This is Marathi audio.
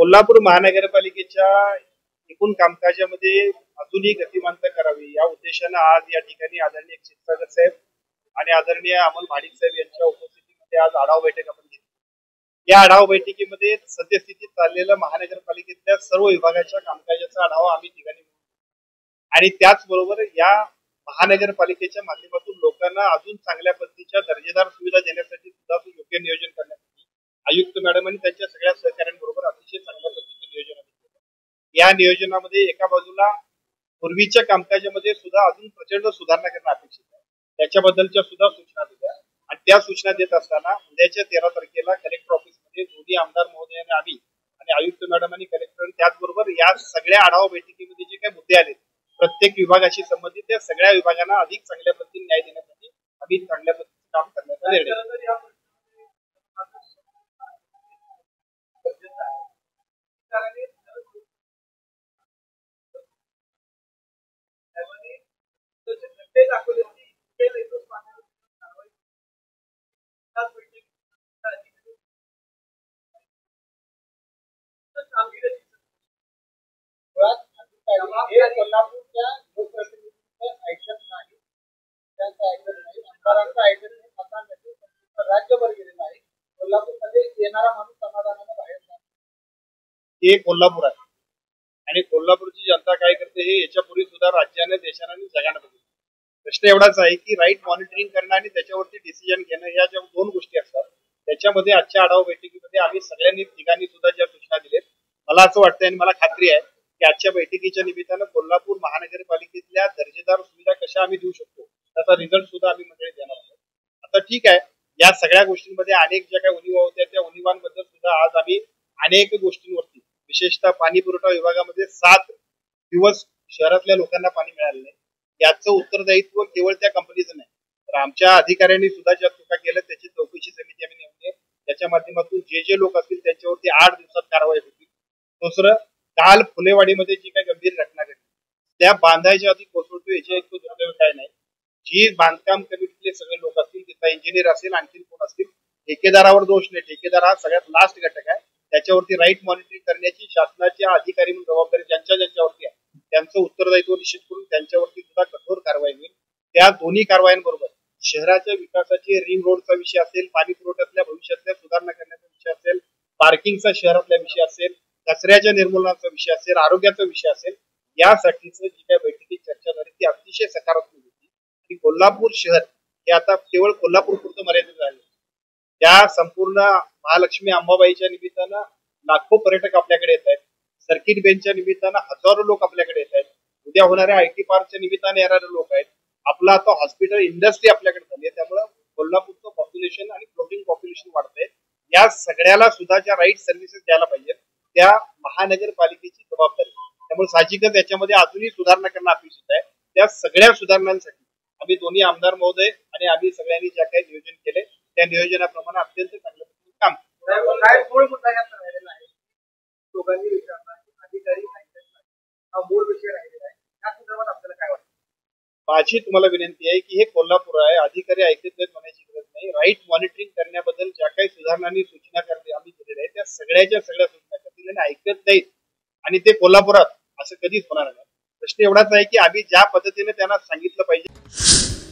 कोल्हापूर महानगरपालिकेच्या एकूण कामकाजामध्ये अजूनही गतिमानता करावी या उद्देशाने आज या ठिकाणी आदरणीय क्षीरसागर साहेब आणि आदरणीय अमोल भाडिक साहेब यांच्या उपस्थितीमध्ये आज आढावा बैठक आपण घेतली। या आढावा बैठकीमध्ये सद्यस्थितीत चाललेल्या महानगरपालिकेतल्या सर्व विभागाच्या कामकाजाचा आढावा आम्ही ठिकाणी आणि त्याचबरोबर या महानगरपालिकेच्या माध्यमातून लोकांना अजून चांगल्या पद्धतीच्या दर्जेदार सुविधा देण्यासाठी सुद्धा योग्य नियोजन करण्यासाठी आयुक्त मॅडम आणि त्यांच्या सगळ्या सहकाऱ्यांबरोबर अतिशय चांगल्या पद्धतीचं नियोजन आहे। या नियोजनामध्ये एका बाजूला पूर्वीच्या कामकाजामध्ये सुद्धा अजून प्रचंड सुधारणा करणं अपेक्षित आहे, त्याच्याबद्दलच्या सुद्धा सूचना दिल्या आणि त्या सूचना देत असताना उद्याच्या 13 तारखेला कलेक्टर ऑफिसमध्ये दोन्ही आमदार महोदयाने आम्ही आणि आयुक्त मॅडम आणि कलेक्टर त्याचबरोबर या सगळ्या आढावा बैठकीमध्ये जे काही मुद्दे आले प्रत्येक विभागाशी संबंधित त्या सगळ्या विभागांना अधिक चांगल्या पद्धतीने न्याय देण्यासाठी आम्ही चांगल्या पद्धतीने काम करण्याचा निर्णय कोल्हापूरच्या लोकप्रतिनिधींचं ऐकत नाही, त्यांचं ऐकत नाही, आमदारांचं ऐकत नाही, मतदान राज्यभर गेलेलं आहे। कोल्हापूरमध्ये येणारा माणूस समाधानाने बाहेर जातो। हे कोल्हापूर आहे आणि कोल्हापूरची जनता काय करते हे याच्यापूर्वी सुद्धा राज्याने देशाने आणि जगाने बघितलं। प्रश्न एवढाच आहे की राईट मॉनिटरिंग करणं आणि त्याच्यावरती डिसिजन घेणं या ज्या दोन गोष्टी असतात त्याच्यामध्ये आजच्या आढावा बैठकीमध्ये आम्ही सगळ्यांनी ठिकाणी सुद्धा ज्या सूचना दिल्यात मला असं वाटतंय आणि मला खात्री आहे की आजच्या बैठकीच्या निमित्तानं कोल्हापूर महानगरपालिकेतल्या दर्जेदार सुविधा कशा आम्ही देऊ शकतो त्याचा रिझल्ट सुद्धा आम्ही मंडळी देणार आहोत। आता ठीक आहे, या सगळ्या गोष्टींमध्ये अनेक ज्या काही उणिवा होत्या त्या उणिवांबद्दल सुद्धा आज आम्ही अनेक गोष्टींवरती विशेषतः पाणी पुरवठा विभागामध्ये 7 दिवस शहरातल्या लोकांना पाणी मिळालं नाही याचं उत्तरदायित्व केवळ त्या कंपनीचं नाही तर आमच्या अधिकाऱ्यांनी सुद्धा ज्या चुका केल्या त्याची चौकशी समिती आम्ही नेमली आहे। त्याच्या माध्यमातून जे लोक असतील त्यांच्यावरती 8 दिवसात कारवाई होती। दुसरं, काल फुलेवाडीमध्ये जी काही गंभीर घटना घडली त्या बांधायच्या आधी कोसळतो याच्या इतकं दुर्दैव काय नाही। जी बांधकाम कमिटीतले सगळे लोक असतील तिथला इंजिनियर असेल आणखी कोण असतील ठेकेदारावर दोष नाही, ठेकेदार हा सगळ्यात लास्ट घटक आहे, त्याच्यावरती राईट मॉनिटरिंग करण्याची शासनाच्या अधिकारी म्हणून जबाबदारी ज्यांच्यावरती आहे त्यांचं उत्तरदायित्व निश्चित करून त्यांच्यावरती सुद्धा कठोर कारवाई होईल। त्या दोन्ही कारवायांबरोबर शहराच्या विकासाची रिंग रोडचा विषय असेल, पाणी पुरवठ्यातल्या भविष्यातल्या सुधारणा करण्याचा विषय असेल, पार्किंगचा शहरातला विषय असेल, कचऱ्याच्या निर्मूलनाचा विषय असेल, आरोग्याचा विषय असेल, यासाठीच जी काही बैठकीत चर्चा झाली ती अतिशय सकारात्मक होती आणि कोल्हापूर शहर हे आता केवळ कोल्हापूर पुरतं मर्यादित झाले। त्या संपूर्ण महालक्ष्मी अंबाबाईच्या निमित्तानं लाखो पर्यटक आपल्याकडे येत आहेत, सर्किट बेंचच्या निमित्तानं हजारो लोक आपल्याकडे येत आहेत, उद्या होणाऱ्या IT पार्कच्या निमित्ताने येणारे लोक आहेत, आपलं आता हॉस्पिटल इंडस्ट्री आपल्याकडे झाली आहे, त्यामुळे कोल्हापूरचं पॉप्युलेशन आणि फ्लोटिंग पॉप्युलेशन वाढतंय। या सगळ्याला सुद्धा ज्या राईट सर्व्हिसेस द्यायला पाहिजेत त्या महानगरपालिकेची जबाबदारी, त्यामुळे साहजिकच याच्यामध्ये अजूनही सुधारणा करणं अपेक्षित आहे। त्या सगळ्या सुधारणांसाठी आम्ही दोन्ही आमदार महोदय आणि आम्ही सगळ्यांनी ज्या काही नियोजन केले त्या नियोजनाप्रमाणे अत्यंत चांगल्या पद्धतीने काम मूळ मुद्दा यात राहिलेला आहे, दोघांनी विचारला अधिकारी हा मूळ विषय राहिलेला आहे, त्या संदर्भात आपल्याला काय वाटतं? माझी तुम्हाला विनंती आहे की हे कोल्हापूर आहे, अधिकारी ऐकत नाहीत म्हणायची गरज नाही। राईट मॉनिटरिंग करण्याबद्दल ज्या काही सुधारणांनी सूचना करणे आम्ही केलेल्या आहेत त्या सगळ्या सूचना करतील आणि ऐकत नाहीत आणि ते कोल्हापुरात असं कधीच होणार नाही। प्रश्न एवढाच आहे की आम्ही ज्या पद्धतीने त्यांना सांगितलं पाहिजे